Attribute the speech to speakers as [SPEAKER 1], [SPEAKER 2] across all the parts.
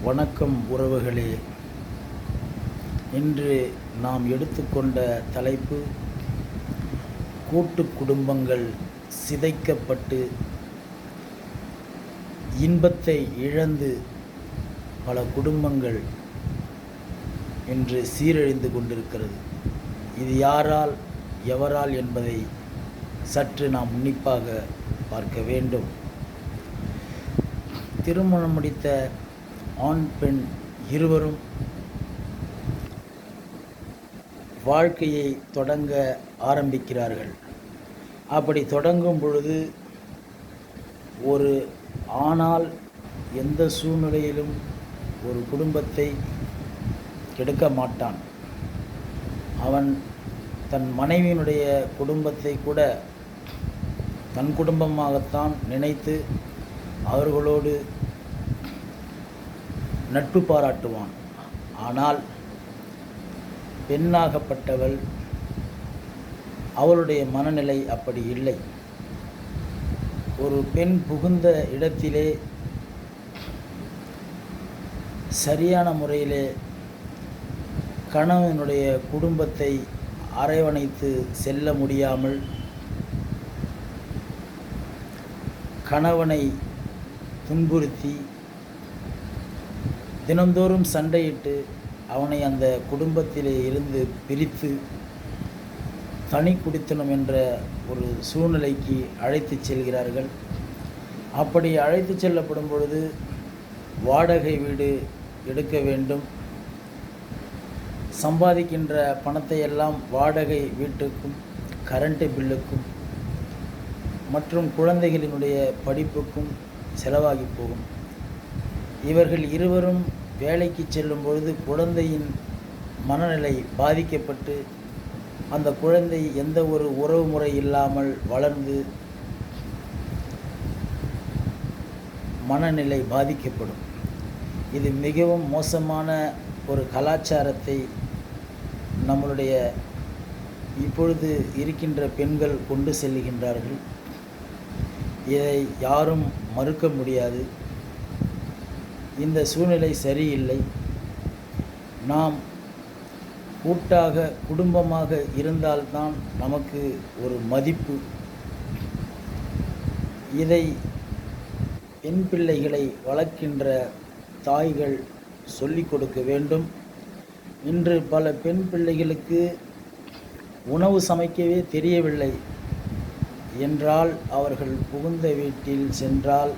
[SPEAKER 1] வணக்கம் உறவுகளே. இன்று நாம் எடுத்துக்கொண்ட தலைப்பு கூட்டு குடும்பங்கள் சிதைக்கப்பட்டு இன்பத்தை இழந்து பல குடும்பங்கள் இன்று சீரழிந்து கொண்டிருக்கிறது. இது யாரால் எவரால் என்பதை சற்று நாம் உன்னிப்பாக பார்க்க வேண்டும். திருமணம் முடித்த ஆண் பெண் இருவரும் வாழ்க்கையை தொடங்க ஆரம்பிக்கிறார்கள். அப்படி தொடங்கும் பொழுது ஒரு ஆணால் எந்த சூழ்நிலையிலும் ஒரு குடும்பத்தை கெடுக்க மாட்டான். அவன் தன் மனைவியினுடைய குடும்பத்தை கூட தன் குடும்பமாகத்தான் நினைத்து அவர்களோடு நட்பு பாராட்டுவான். ஆனால் பெண்ணாகப்பட்டவள், அவளுடைய மனநிலை அப்படி இல்லை. ஒரு பெண் புகுந்த இடத்திலே சரியான முறையிலே கணவனுடைய குடும்பத்தை அரவணைத்து செல்ல முடியாமல் கணவனை துன்புறுத்தி தினந்தோறும் சண்டையிட்டு அவனை அந்த குடும்பத்திலே இருந்து பிரித்து தனி குடித்தனம் என்ற ஒரு சூழ்நிலைக்கு அழைத்து செல்கிறார்கள். அப்படி அழைத்து செல்லப்படும் பொழுது வாடகை வீடு எடுக்க வேண்டும். சம்பாதிக்கின்ற பணத்தை எல்லாம் வாடகை வீட்டுக்கும் கரண்ட்டு பில்லுக்கும் மற்றும் குழந்தைகளினுடைய படிப்புக்கும் செலவாகி போகும். இவர்கள் இருவரும் வேலைக்கு செல்லும் பொழுது குழந்தையின் மனநிலை பாதிக்கப்பட்டு அந்த குழந்தை எந்த ஒரு உறவு முறை இல்லாமல் வளர்ந்து மனநிலை பாதிக்கப்படும். இது மிகவும் மோசமான ஒரு கலாச்சாரத்தை நம்மளுடைய இப்பொழுது இருக்கின்ற பெண்கள் கொண்டு செல்கின்றார்கள். இதை யாரும் மறுக்க முடியாது. இந்த சூழ்நிலை சரியில்லை. நாம் கூட்டாக குடும்பமாக இருந்தால்தான் நமக்கு ஒரு மதிப்பு. இதை பெண் பிள்ளைகளை வளர்க்கின்ற தாய்கள் சொல்லிக் கொடுக்க வேண்டும். இன்று பல பெண் பிள்ளைகளுக்கு உணவு சமைக்கவே தெரியவில்லை என்றால் அவர்கள் புகுந்த வீட்டில் சென்றால்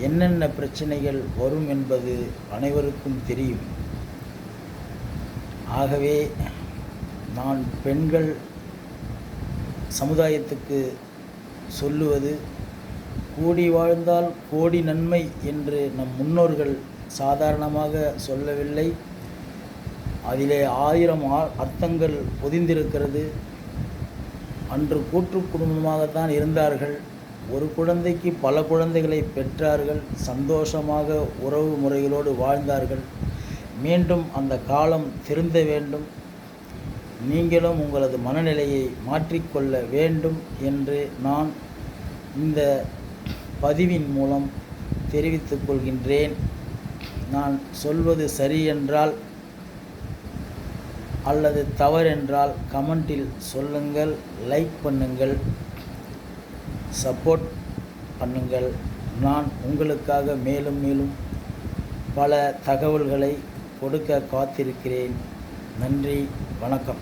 [SPEAKER 1] என்னென்ன பிரச்சனைகள் வரும் என்பது அனைவருக்கும் தெரியும். ஆகவே நான் பெண்கள் சமுதாயத்துக்கு சொல்லுவது, கூடி வாழ்ந்தால் கோடி நன்மை என்று நம் முன்னோர்கள் சாதாரணமாக சொல்லவில்லை. அதிலே 1000 அர்த்தங்கள் பொதிந்திருக்கிறது. அன்று கூட்டு குடும்பமாகத்தான் இருந்தார்கள். ஒரு குழந்தைக்கு பல குழந்தைகளை பெற்றார்கள். சந்தோஷமாக உறவு முறைகளோடு வாழ்ந்தார்கள். மீண்டும் அந்த காலம் திருந்த வேண்டும். நீங்களும் உங்களது மனநிலையை மாற்றிக்கொள்ள வேண்டும் என்று நான் இந்த பதிவின் மூலம் தெரிவித்துக் கொள்கின்றேன். நான் சொல்வது சரி என்றால் அல்லது தவறென்றால் கமெண்டில் சொல்லுங்கள், லைக் பண்ணுங்கள், சப்போர்ட் பண்ணுங்கள். நான் உங்களுக்காக மேலும் மேலும் பல தகவல்களை கொடுக்க காத்திருக்கிறேன். நன்றி, வணக்கம்.